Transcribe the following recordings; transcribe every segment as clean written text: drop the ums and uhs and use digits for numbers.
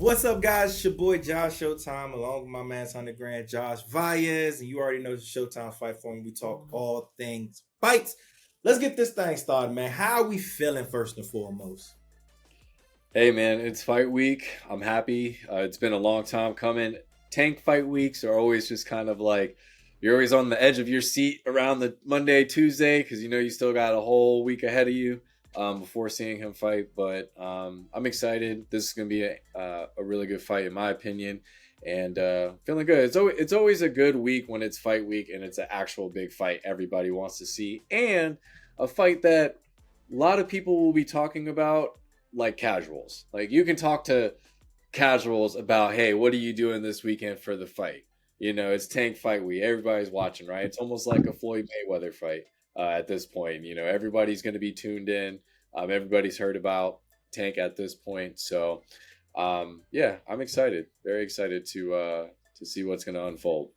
What's up, guys? It's your boy Josh Showtime, along with my man on the grand Josh Valles, and you already know the Showtime Fight Forum. We talk all things fights. Let's get this thing started, man. How are we feeling first and foremost? Hey man, it's fight week. I'm happy. It's been a long time coming. Tank fight weeks are always just kind of like you're always on the edge of your seat around the Monday, Tuesday, because you know you still got a whole week ahead of you before seeing him fight. But I'm excited. This is going to be a really good fight, in my opinion, and feeling good. It's always a good week when it's fight week and it's an actual big fight everybody wants to see, and a fight that a lot of people will be talking about like casuals. Like you can talk to casuals about, hey, what are you doing this weekend for the fight? You know, it's Tank fight week. Everybody's watching, right? It's almost like a Floyd Mayweather fight at this point. You know, everybody's going to be tuned in. Everybody's heard about Tank at this point. So, yeah, I'm excited. Very excited to see what's going to unfold.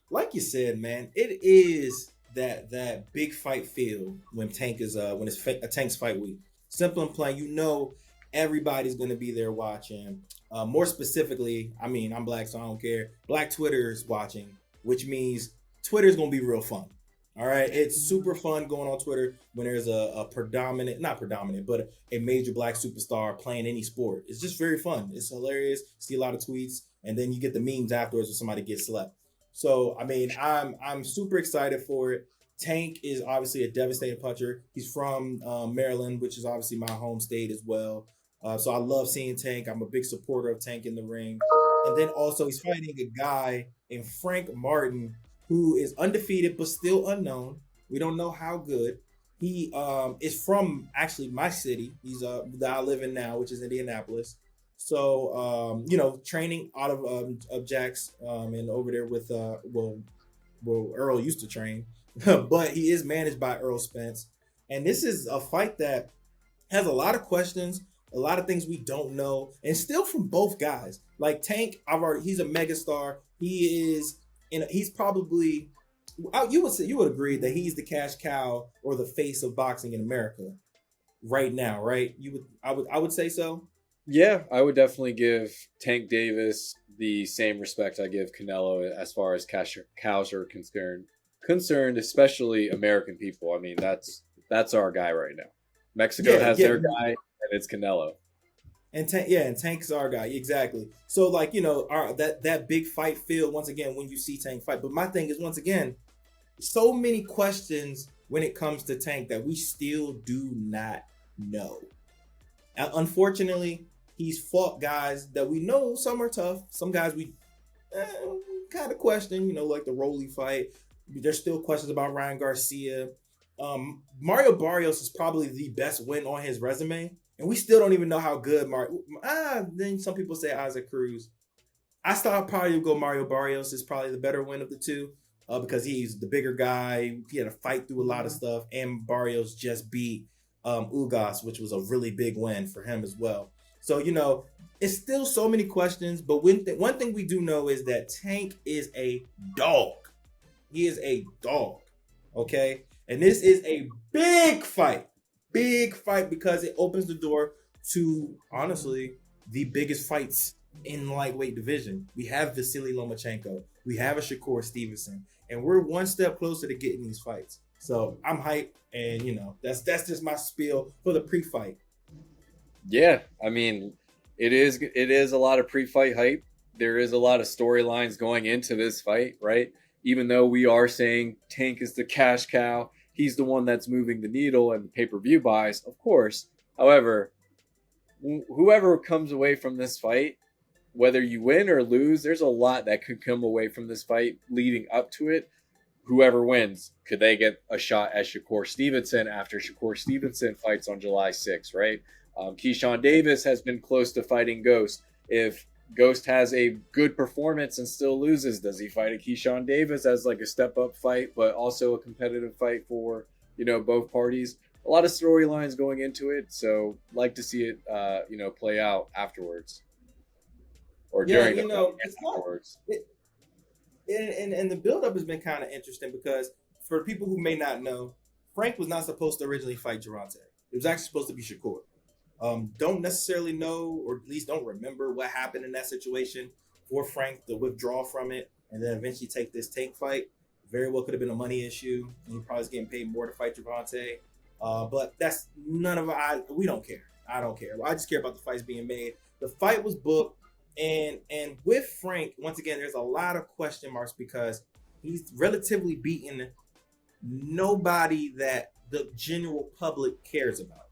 Like you said, man, it is that big fight feel when Tank's fight week. Simple and plain, you know everybody's gonna be there watching. More specifically, I mean, I'm black, so I don't care. Black Twitter is watching, which means Twitter's gonna be real fun. All right, it's super fun going on Twitter when there's a predominant, not predominant, but a major black superstar playing any sport. It's just very fun. It's hilarious. See a lot of tweets, and then you get the memes afterwards when somebody gets slept. So I mean, I'm super excited for it. Tank is obviously a devastating puncher. He's from Maryland, which is obviously my home state as well. So I love seeing Tank. I'm a big supporter of Tank in the ring. And then also he's fighting a guy in Frank Martin who is undefeated but still unknown. We don't know how good. He is from actually my city. He's that I live in now, which is Indianapolis. So training out of Jax and over there with well Earl used to train, but he is managed by Earl Spence. And this is a fight that has a lot of questions, a lot of things we don't know, and still from both guys. Like Tank, he's a megastar. He's probably you would agree that he's the cash cow or the face of boxing in America right now, right? I would say so. Yeah, I would definitely give Tank Davis the same respect I give Canelo as far as cows are concerned, especially American people. I mean, that's our guy right now. Mexico Yeah, has yeah. their guy, and it's Canelo. And Tank's our guy, exactly. So like that big fight feel once again when you see Tank fight. But my thing is once again, so many questions when it comes to Tank that we still do not know. Unfortunately, he's fought guys that we know some are tough. Some guys we kind of question, like the Rolly fight. There's still questions about Ryan Garcia. Mario Barrios is probably the best win on his resume, and we still don't even know how good Mario. Then some people say Isaac Cruz. I thought probably would go Mario Barrios is probably the better win of the two, because he's the bigger guy. He had to fight through a lot of stuff, and Barrios just beat Ugas, which was a really big win for him as well. So it's still so many questions, but one thing we do know is that Tank is a dog. He is a dog. Okay. And this is a big fight because it opens the door to honestly the biggest fights in lightweight division. We have Vasily Lomachenko, we have a Shakur Stevenson, and we're one step closer to getting these fights. So I'm hyped, and that's just my spiel for the pre-fight. Yeah, I mean, it is a lot of pre-fight hype. There is a lot of storylines going into this fight, right? Even though we are saying Tank is the cash cow, he's the one that's moving the needle and the pay-per-view buys, of course. However, whoever comes away from this fight, whether you win or lose, there's a lot that could come away from this fight leading up to it. Whoever wins, could they get a shot at Shakur Stevenson after Shakur Stevenson fights on July 6th, right? Keyshawn Davis has been close to fighting Ghost. If Ghost has a good performance and still loses, does he fight a Keyshawn Davis as like a step-up fight, but also a competitive fight for, both parties? A lot of storylines going into it, so like to see it, play out afterwards or Yeah, during the fight it's and not. afterwards. And the buildup has been kind of interesting because for people who may not know, Frank was not supposed to originally fight Gervonta. It was actually supposed to be Shakur. Don't necessarily know, or at least don't remember what happened in that situation for Frank to withdraw from it and then eventually take this Tank fight. Very well could have been a money issue. He probably is getting paid more to fight Javante. But that's none of we don't care. I don't care. I just care about the fights being made. The fight was booked, and with Frank, once again, there's a lot of question marks because he's relatively beaten nobody that the general public cares about.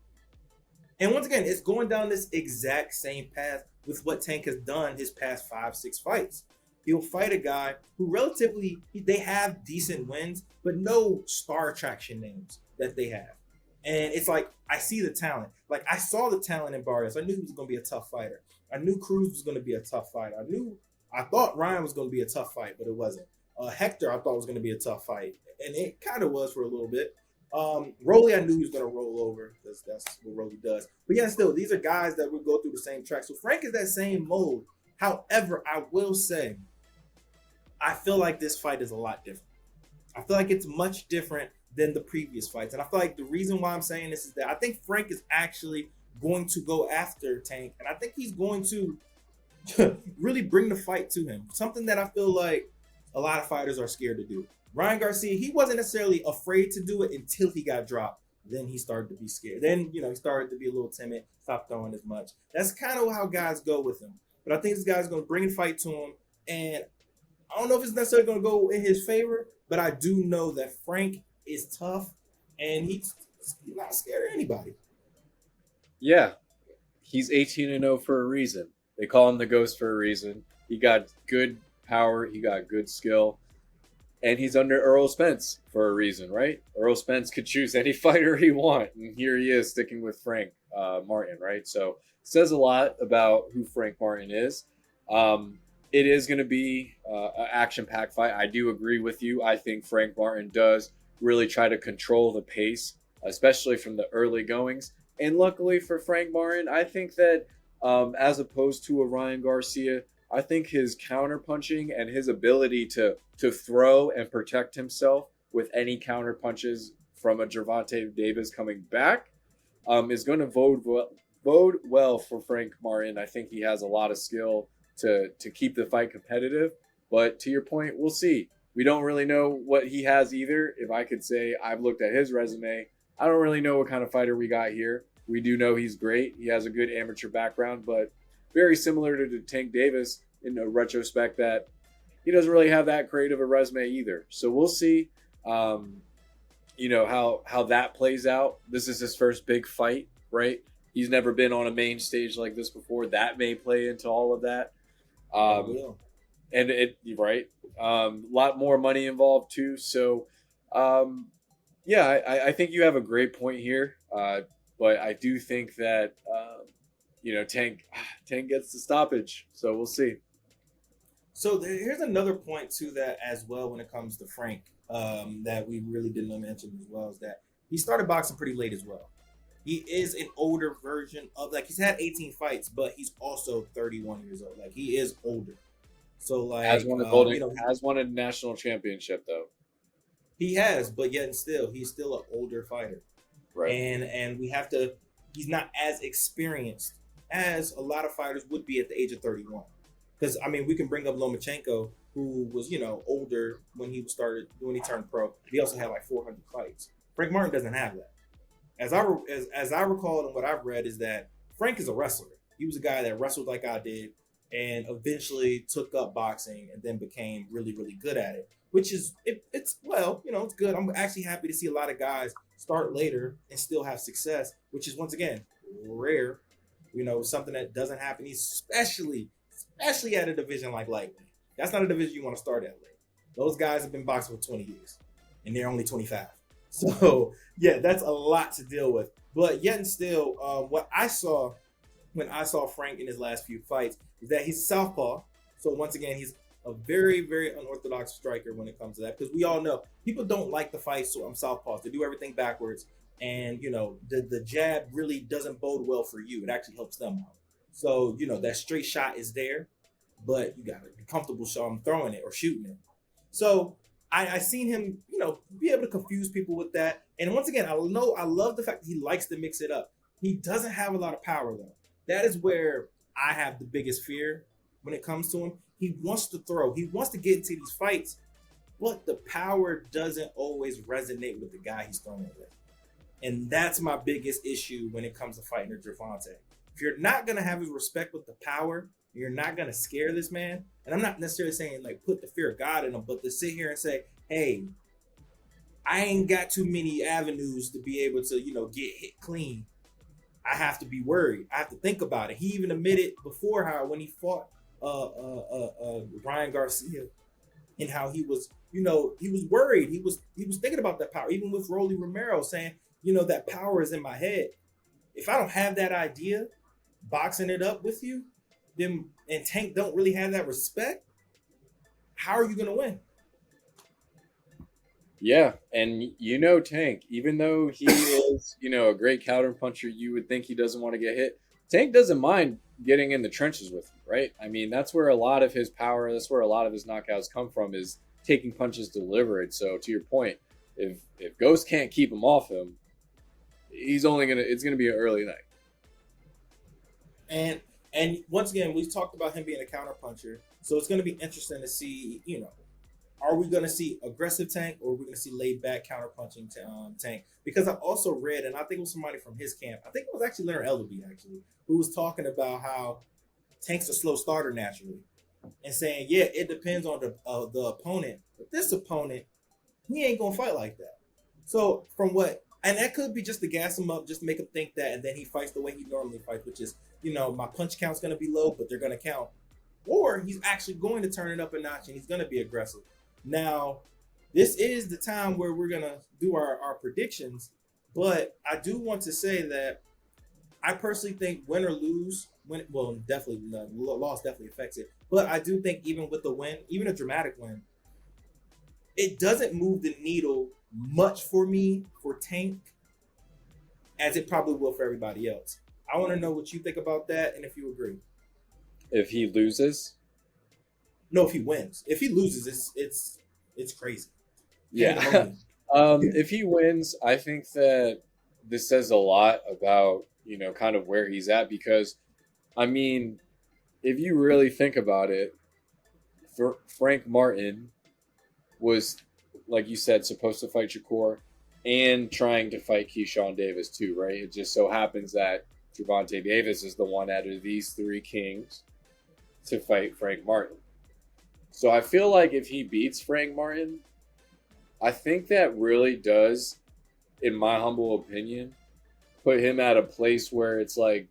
And once again, it's going down this exact same path with what Tank has done his past 5, 6 fights. He'll fight a guy who relatively they have decent wins, but no star attraction names that they have. And it's like I see the talent. Like I saw the talent in Barrios. I knew he was going to be a tough fighter. I knew Cruz was going to be a tough fighter. I thought Ryan was going to be a tough fight, but it wasn't. Hector I thought was going to be a tough fight, and it kind of was for a little bit. Rolly, I knew he was going to roll over because that's what Rolly does. But yeah, still, these are guys that would go through the same track. So Frank is that same mold. However, I will say, I feel like this fight is a lot different. I feel like it's much different than the previous fights. And I feel like the reason why I'm saying this is that I think Frank is actually going to go after Tank. And I think he's going to really bring the fight to him. Something that I feel like a lot of fighters are scared to do. Ryan Garcia, he wasn't necessarily afraid to do it until he got dropped. Then he started to be scared. Then, he started to be a little timid, stopped throwing as much. That's kind of how guys go with him. But I think this guy's going to bring a fight to him. And I don't know if it's necessarily going to go in his favor, but I do know that Frank is tough and he's not scared of anybody. Yeah, he's 18-0 for a reason. They call him the Ghost for a reason. He got good power. He got good skill. And he's under Earl Spence for a reason, right? Earl Spence could choose any fighter he want. And here he is sticking with Frank Martin, right? So it says a lot about who Frank Martin is. It is going to be an action-packed fight. I do agree with you. I think Frank Martin does really try to control the pace, especially from the early goings. And luckily for Frank Martin, I think that as opposed to a Ryan Garcia, I think his counter punching and his ability to throw and protect himself with any counter punches from a Gervonta Davis coming back is going to bode well for Frank Martin. I think he has a lot of skill to keep the fight competitive. But to your point, we'll see. We don't really know what he has either. If I could say I've looked at his resume, I don't really know what kind of fighter we got here. We do know he's great. He has a good amateur background, but very similar to Tank Davis in a retrospect that he doesn't really have that creative a resume either. So we'll see, how that plays out. This is his first big fight, right? He's never been on a main stage like this before. That may play into all of that. And a lot more money involved too. So, I think you have a great point here. But I do think that, Tank gets the stoppage. So we'll see. So here's another point to that as well when it comes to Frank that we really didn't mention as well, is that he started boxing pretty late as well. He is an older version of, he's had 18 fights, but he's also 31 years old. Like, he is older. So, has won a national championship, though. He has, but yet and still, he's still an older fighter. Right. And he's not as experienced as a lot of fighters would be at the age of 31. Because, we can bring up Lomachenko, who was, older when he turned pro. He also had 400 fights. Frank Martin doesn't have that. As I recall and what I've read is that Frank is a wrestler. He was a guy that wrestled like I did and eventually took up boxing and then became really, really good at it, which is, it's good. I'm actually happy to see a lot of guys start later and still have success, which is, once again, rare, something that doesn't happen, especially at a division like lightweight. That's not a division you want to start at late. Those guys have been boxing for 20 years and they're only 25. So, yeah, that's a lot to deal with. But yet and still, what I saw when I saw Frank in his last few fights is that he's southpaw. So, once again, he's a very, very unorthodox striker when it comes to that. Because we all know people don't like the fight southpaws. They do everything backwards. And, the jab really doesn't bode well for you. It actually helps them out. So, that straight shot is there. But you got to be comfortable throwing it or shooting it. So, I seen him, be able to confuse people with that. And once again, I love the fact that he likes to mix it up. He doesn't have a lot of power though. That is where I have the biggest fear when it comes to him. He wants to throw. He wants to get into these fights, but the power doesn't always resonate with the guy he's throwing with. And that's my biggest issue when it comes to fighting a Gervonta. If you're not gonna have his respect with the power, you're not gonna scare this man. And I'm not necessarily saying like put the fear of God in him, but to sit here and say, hey, I ain't got too many avenues to be able to, get hit clean. I have to be worried. I have to think about it. He even admitted before how when he fought Ryan Garcia and how he was, he was worried. He was thinking about that power. Even with Rolly Romero saying, that power is in my head. If I don't have that idea, boxing it up with you, then and Tank don't really have that respect, how are you gonna win? Yeah, and Tank, even though he is, a great counter puncher, you would think he doesn't want to get hit. Tank doesn't mind getting in the trenches with him, right? I mean, that's where a lot of his power, that's where a lot of his knockouts come from, is taking punches delivered. So to your point, if Ghost can't keep him off him, it's gonna be an early night. And once again, we've talked about him being a counter puncher, so it's going to be interesting to see, are we going to see aggressive Tank or are we going to see laid back counter punching Tank? Because I also read, and I think it was somebody from his camp, I think it was actually Leonard Ellerby actually, who was talking about how Tank's a slow starter naturally, and saying, yeah, it depends on the opponent, but this opponent, he ain't gonna fight like that. So from what, and that could be just to gas him up, just to make him think that, and then he fights the way he normally fights, which is, my punch count's gonna be low, but they're gonna count. Or he's actually going to turn it up a notch and he's gonna be aggressive. Now, this is the time where we're gonna do our predictions, but I do want to say that I personally think win or lose, definitely the loss definitely affects it. But I do think even with the win, even a dramatic win, it doesn't move the needle much for me for Tank as it probably will for everybody else. I want to know what you think about that and if you agree. If he loses, no, if he wins. If he loses, it's crazy. Yeah. If he wins, I think that this says a lot about, kind of where he's at, because, I mean, if you really think about it, Frank Martin was, like you said, supposed to fight Shakur and trying to fight Keyshawn Davis too, right? It just so happens that Gervonta Davis is the one out of these three kings to fight Frank Martin. So I feel like if he beats Frank Martin, I think that really does, in my humble opinion, put him at a place where it's like,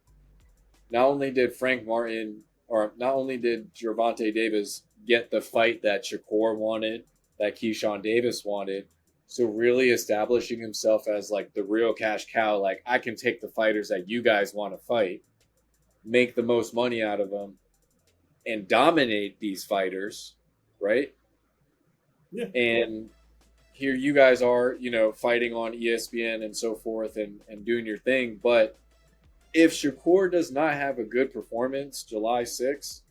not only did Gervonta Davis get the fight that Shakur wanted, that Keyshawn Davis wanted, so really establishing himself as like the real cash cow, like I can take the fighters that you guys want to fight, make the most money out of them, and dominate these fighters, right? Yeah. And here you guys are, fighting on ESPN and so forth and doing your thing. But if Shakur does not have a good performance July 6th,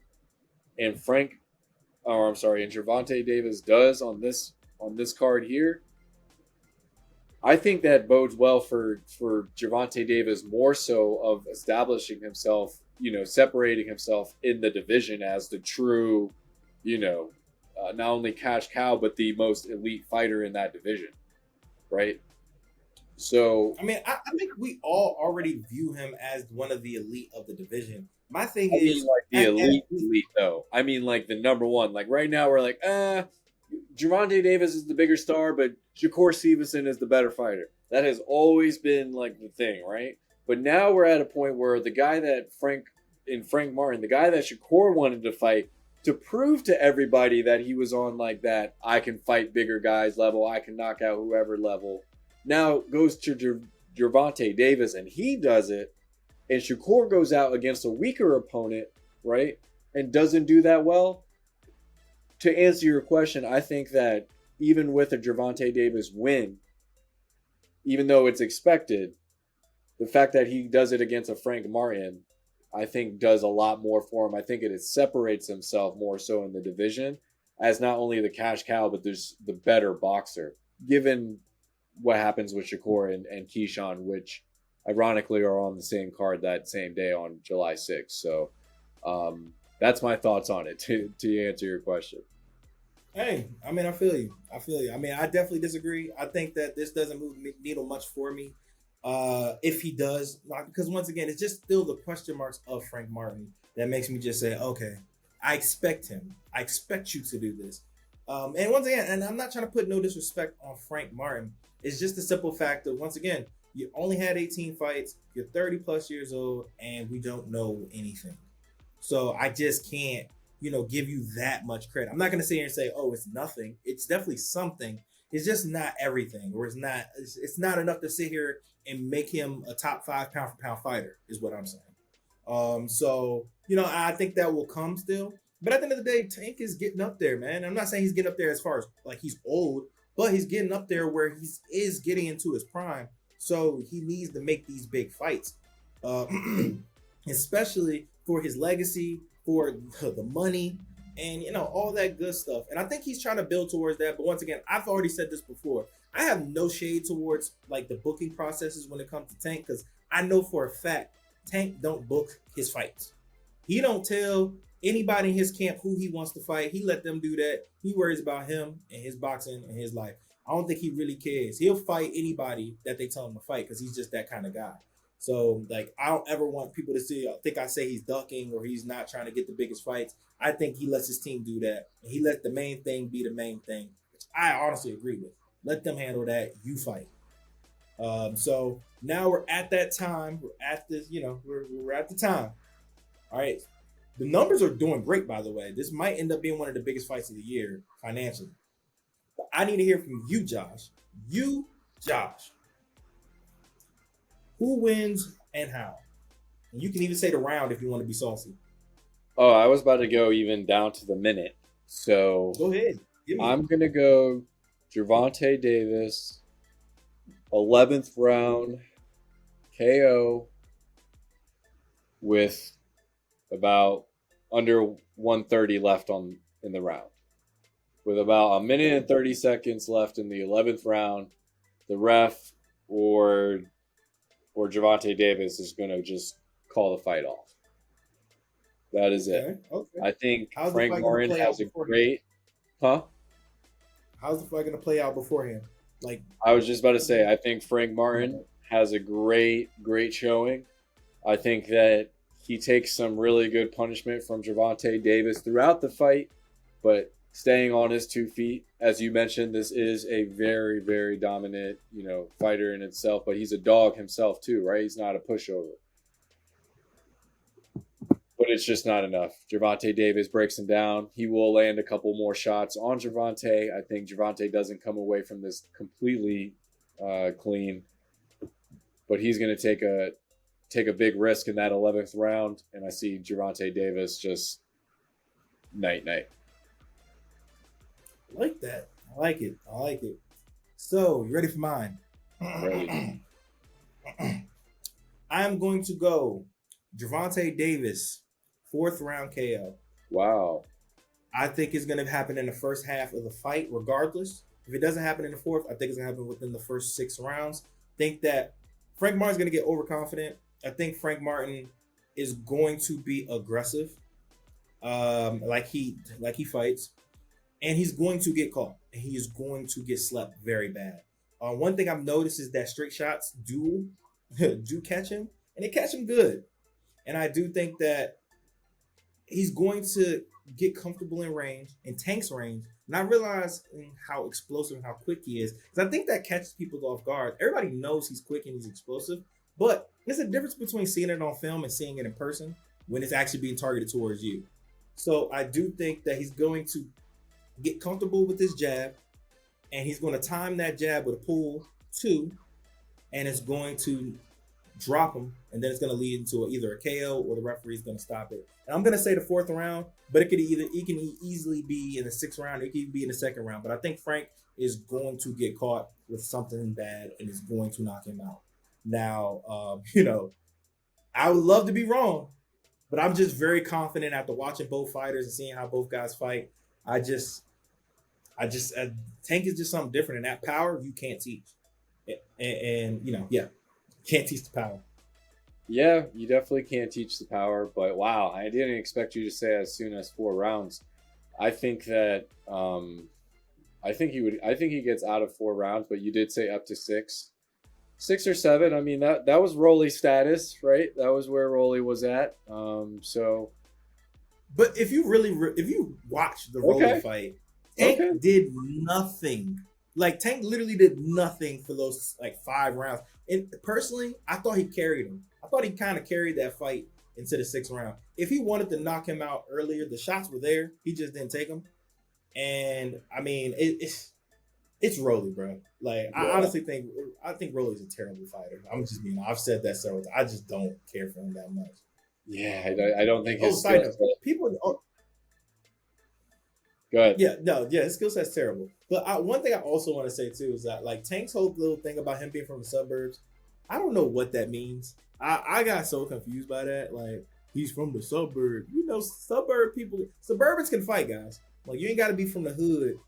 and Gervonta Davis does on this card here, I think that bodes well for Gervonta Davis, more so of establishing himself, separating himself in the division as the true, not only cash cow, but the most elite fighter in that division, right? So, I mean, I think we all already view him as one of the elite of the division. My thing is, like the elite though. I mean, like the number one. Like right now, we're like, Gervonta Davis is the bigger star, but Shakur Stevenson is the better fighter. That has always been like the thing, right? But now we're at a point where the guy that Frank Martin, the guy that Shakur wanted to fight, to prove to everybody that he was on like that, I can fight bigger guys level, I can knock out whoever level, now goes to Gervonta Davis and he does it, and Shakur goes out against a weaker opponent, right, and doesn't do that well. To answer your question, I think that even with a Gervonta Davis win, even though it's expected, the fact that he does it against a Frank Martin, I think does a lot more for him. I think it separates himself more so in the division as not only the cash cow, but there's the better boxer, given what happens with Shakur and Keyshawn, which ironically are on the same card that same day on July 6th. So that's my thoughts on it to answer your question. Hey, I mean, I feel you. I feel you. I mean, I definitely disagree. I think that this doesn't move the needle much for me. If he does, like, because once again, it's just still the question marks of Frank Martin that makes me just say, okay, I expect him. I expect you to do this. And once again, and I'm not trying to put no disrespect on Frank Martin. It's just the simple fact that once again, you only had 18 fights. You're 30 plus years old, and we don't know anything. So I just can't, give you that much credit. I'm not going to sit here and say, oh, it's nothing. It's definitely something. It's just not everything, or it's not enough to sit here and make him a top 5 pound for pound fighter, is what I'm saying. So, I think that will come still. But at the end of the day, Tank is getting up there, man. I'm not saying he's getting up there as far as like he's old, but he's getting up there where he is getting into his prime. So he needs to make these big fights. Uh, especially for his legacy, for the money, and all that good stuff. And I think he's trying to build towards that. But once again, I've already said this before. I have no shade towards like the booking processes when it comes to Tank because I know for a fact Tank don't book his fights. He don't tell anybody in his camp who he wants to fight. He let them do that. He worries about him and his boxing and his life. I don't think he really cares. He'll fight anybody that they tell him to fight because he's just that kind of guy. So like I don't ever want people to think I say he's ducking or he's not trying to get the biggest fights. I think he lets his team do that. And he lets the main thing be the main thing, which I honestly agree with. Let them handle that. You fight. So now we're at that time. We're at this, we're at the time. All right. The numbers are doing great, by the way. This might end up being one of the biggest fights of the year financially. But I need to hear from you, Josh. Josh. Who wins and how? And you can even say the round if you want to be saucy. Oh, I was about to go even down to the minute. So Go ahead. Give me it. I'm going to go Gervonta Davis, 11th round KO with about under 130 left in the round. With about a minute and 30 seconds left in the 11th round, the ref or Gervonta Davis is going to just call the fight off. That is it. Okay. I think How's the Frank fight gonna Martin play has out a beforehand? great, huh? How's the fight going to play out beforehand? Like, I was just about to say, I think Frank Martin has a great showing. I think that he takes some really good punishment from Gervonta Davis throughout the fight, but staying on his 2 feet. As you mentioned, this is a very, very dominant, fighter in itself, but he's a dog himself too, right? He's not a pushover. But it's just not enough. Gervonta Davis breaks him down. He will land a couple more shots on Gervonta. I think Gervonta doesn't come away from this completely clean, but he's going to take a big risk in that 11th round, and I see Gervonta Davis just night. I like that. I like it. So, you ready for mine? Ready. I'm going to go Gervonta Davis, 4th round KO. Wow. I think it's going to happen in the first half of the fight, regardless. If it doesn't happen in the 4th, I think it's going to happen within the first 6 rounds. I think that Frank Martin's going to get overconfident. I think Frank Martin is going to be aggressive, like he fights, and he's going to get caught, and he is going to get slept very bad. One thing I've noticed is that straight shots do catch him, and they catch him good. And I do think that he's going to get comfortable in range, in Tank's range, not realizing how explosive and how quick he is. Because I think that catches people off guard. Everybody knows he's quick and he's explosive, but there's a difference between seeing it on film and seeing it in person when it's actually being targeted towards you. So I do think that he's going to get comfortable with his jab, and he's going to time that jab with a pull 2, and it's going to drop him, and then it's going to lead into either a KO or the referee is going to stop it. And I'm going to say the 4th round, but it can easily be in the 6th round. It can be in the 2nd round. But I think Frank is going to get caught with something bad and is going to knock him out. Now, I would love to be wrong, but I'm just very confident after watching both fighters and seeing how both guys fight. Tank is just something different, and that power you can't teach. And yeah. Can't teach the power. Yeah, you definitely can't teach the power, but wow, I didn't expect you to say as soon as 4 rounds. I think that I think he would. I think he gets out of 4 rounds, but you did say up to 6, 6 or 7. I mean that was Rolly status, right? That was where Rolly was at. So But if you really, if you watch the Rolly okay, fight, Tank okay, did nothing. Like Tank literally did nothing for those like 5 rounds. And personally, I thought he carried him. I thought he kind of carried that fight into the 6th round. If he wanted to knock him out earlier, the shots were there. He just didn't take them. And I mean, it's Rolly, bro. Like I yeah, honestly think Rolly's a terrible fighter. I'm just being. I've said that several times. I just don't care for him that much. yeah. I don't think Oh, his side skill note, set. people. Oh, Go ahead. yeah, no, yeah, his skill set's terrible. But one thing I also want to say too is that like Tank's whole little thing about him being from the suburbs, I don't know what that means. I got so confused by that. Like he's from the suburb. You know, suburb people, suburbans can fight, guys. Like you ain't got to be from the hood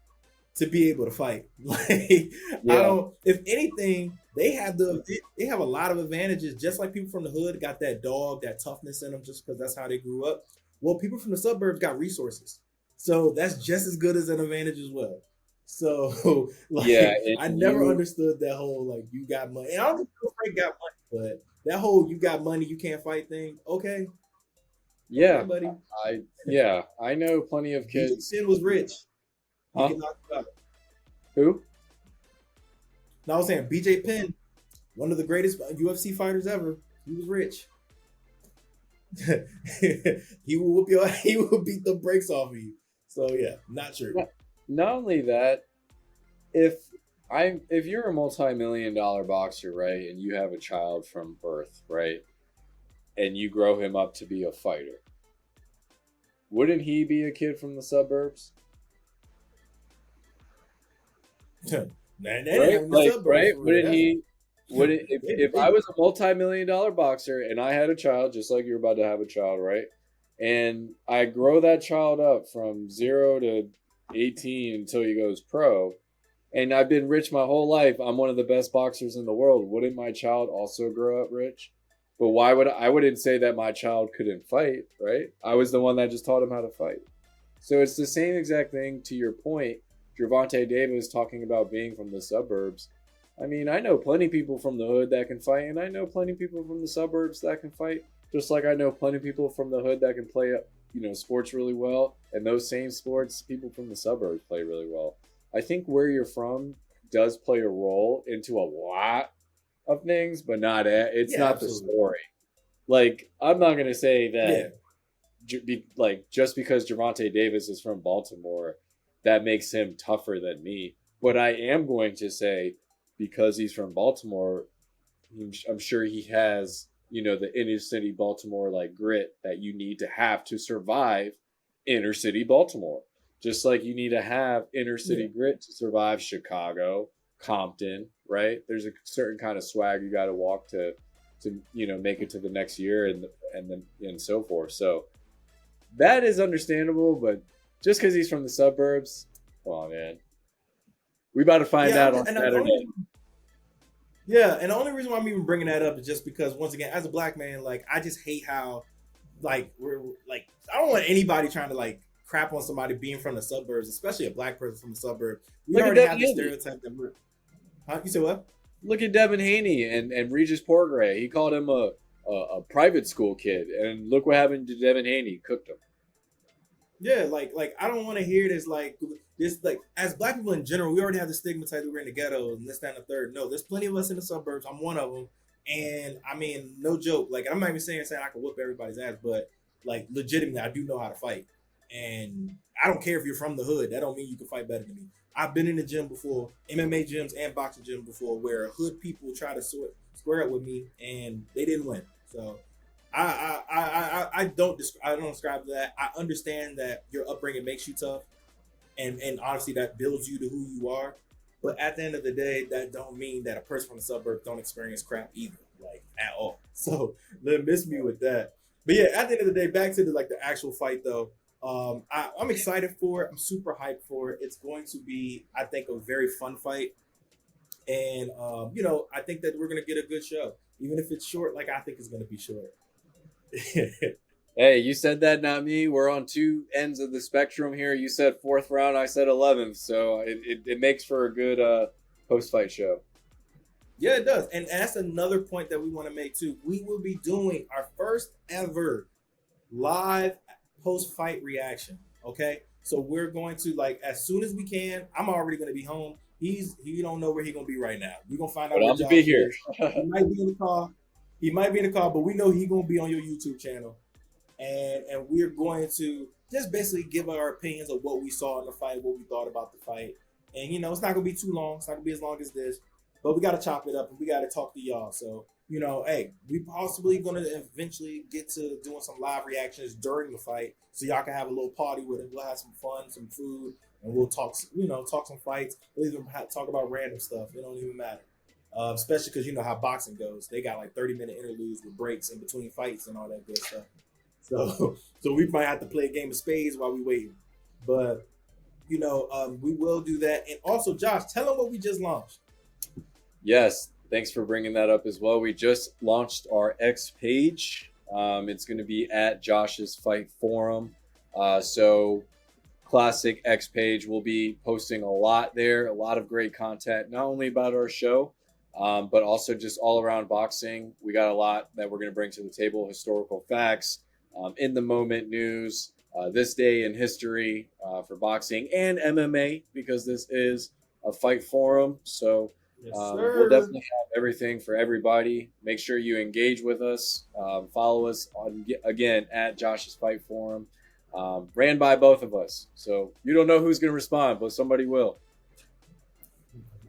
to be able to fight. Like I Yeah, don't. If anything, they have a lot of advantages. Just like people from the hood got that dog, that toughness in them, just because that's how they grew up. Well, people from the suburbs got resources, so that's just as good as an advantage as well. So yeah, like and I never you, understood that whole like you got money. And I don't think Frank got money, but that whole you got money you can't fight thing. Okay, okay, yeah, buddy. yeah, I know plenty of BJ kids. Penn was rich. He Huh? can knock you out. Who? Now I was saying BJ Penn, one of the greatest UFC fighters ever. He was rich. He will whoop your. He will beat the brakes off of you. So yeah, not true. Not, not only that, if if you're a multi-million-dollar boxer, right, and you have a child from birth, right, and you grow him up to be a fighter, wouldn't he be a kid from the suburbs? Man, they didn't Right? have in the Like, suburbs right? for real. Wouldn't That's he? Would it, if I they, was a multi-million-dollar boxer and I had a child, just like you're about to have a child, right? And I grow that child up from 0 to 18 until he goes pro, and I've been rich my whole life. I'm one of the best boxers in the world. Wouldn't my child also grow up rich? But why would I wouldn't say that my child couldn't fight, right? I was the one that just taught him how to fight. So it's the same exact thing to your point. Gervonta Davis talking about being from the suburbs. I mean, I know plenty of people from the hood that can fight, and I know plenty of people from the suburbs that can fight. Just like I know plenty of people from the hood that can play, sports really well, and those same sports, people from the suburbs play really well. I think where you're from does play a role into a lot of things, but not it's yeah, not the absolutely. story. Like I'm not gonna say Yeah, that just because Javante Davis is from Baltimore, that makes him tougher than me. But I am going to say because he's from Baltimore, I'm sure he has the inner city Baltimore like grit that you need to have to survive inner city Baltimore. Just like you need to have inner yeah, city grit to survive Chicago, Compton, right? There's a certain kind of swag you got to walk to make it to the next year and then and so forth. So that is understandable, but just because he's from the suburbs, come on, man. We about to find yeah. out on Saturday. And the only reason why I'm even bringing that up is just because once again, as a black man, like I just hate how like we're like I don't want anybody trying to like crap on somebody being from the suburbs, especially a black person from the suburbs. We Look at already Devin have the Haney. stereotype that we're. Huh? You say what? Look at Devin Haney and Regis Porgray. He called him a private school kid, and look what happened to Devin Haney. Cooked him. Yeah, like I don't want to hear this like as black people in general, we already have the stigmatized that we're in the ghetto and this, that, and the third. No, there's plenty of us in the suburbs. I'm one of them, and I mean, no joke. Like I'm not even saying I can whoop everybody's ass, but like legitimately, I do know how to fight, and I don't care if you're from the hood. That don't mean you can fight better than me. I've been in the gym before, MMA gyms and boxing gyms before, where hood people try to square up with me, and they didn't win. So I don't describe that. I understand that your upbringing makes you tough, and honestly that builds you to who you are. But at the end of the day, that don't mean that a person from the suburbs don't experience crap either, like at all. So let miss me with that. But yeah, at the end of the day, back to the actual fight though. I'm excited for it. I'm super hyped for it. It's going to be, I think, a very fun fight. And you know, I think that we're gonna get a good show, even if it's short. Like I think it's gonna be short. Hey, you said that, not me. We're on two ends of the spectrum here. You said fourth round, I said 11th. So it makes for a good post fight show. Yeah, it does. And that's another point that we want to make too. We will be doing our first ever live post fight reaction. Okay. So we're going to, like, as soon as we can. I'm already going to be home. He don't know where he's gonna be right now. We're gonna find But out where I'm gonna be Josh here. is. He might be in the car. He might be in the car, but we know he's gonna be on your YouTube channel. And we're going to just basically give our opinions of what we saw in the fight, what we thought about the fight. And you know, it's not gonna be too long. It's not gonna be as long as this, but we gotta chop it up and we gotta talk to y'all. So you know, hey, we possibly gonna eventually get to doing some live reactions during the fight, so y'all can have a little party with it. We'll have some fun, some food, and we'll talk. You know, talk some fights. We'll even talk about random stuff. It don't even matter. Especially because you know how boxing goes. They got like 30-minute interludes with breaks in between fights and all that good stuff. So, so we might have to play a game of spades while we waiting. But you know, we will do that. And also, Josh, tell them what we just launched. Yes, thanks for bringing that up as well. We just launched our X page. It's going to be at Josh's Fight Forum. So, classic X page. We'll be posting a lot there, a lot of great content, not only about our show, but also just all around boxing. We got a lot that we're going to bring to the table: historical facts, in the moment news, this day in history for boxing and MMA, because this is a fight forum. So Yes, we'll sir. definitely have everything for everybody. Make sure you engage with us. Follow us on, again, at Josh's Fight Forum. Ran by both of us. So you don't know who's going to respond, but somebody will.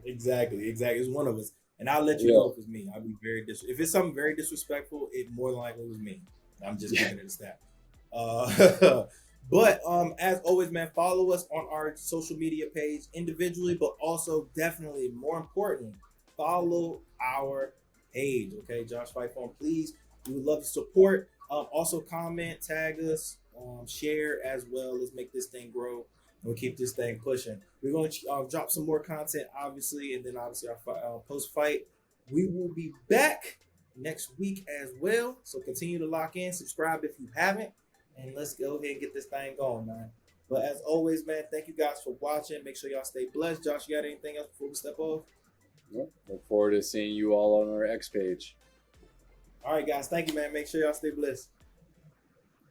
Exactly, exactly. It's one of us, and I'll let you Yeah. know if it's me. I'll be very if it's something very disrespectful, it more than likely was me. I'm just Yeah. keeping it a stat. But as always, man, follow us on our social media page individually, but also definitely more importantly, follow our page. Okay, Josh Fight Forum, please. We would love to support. Also comment, tag us, share as well. Let's make this thing grow. We'll keep this thing pushing. We're going to drop some more content, obviously, and then obviously our post fight. We will be back next week as well. So continue to lock in, subscribe if you haven't, and let's go ahead and get this thing going, man. But as always, man, thank you guys for watching. Make sure y'all stay blessed. Josh, you got anything else before we step off? Yep. Look forward to seeing you all on our X page. All right, guys. Thank you, man. Make sure y'all stay blessed.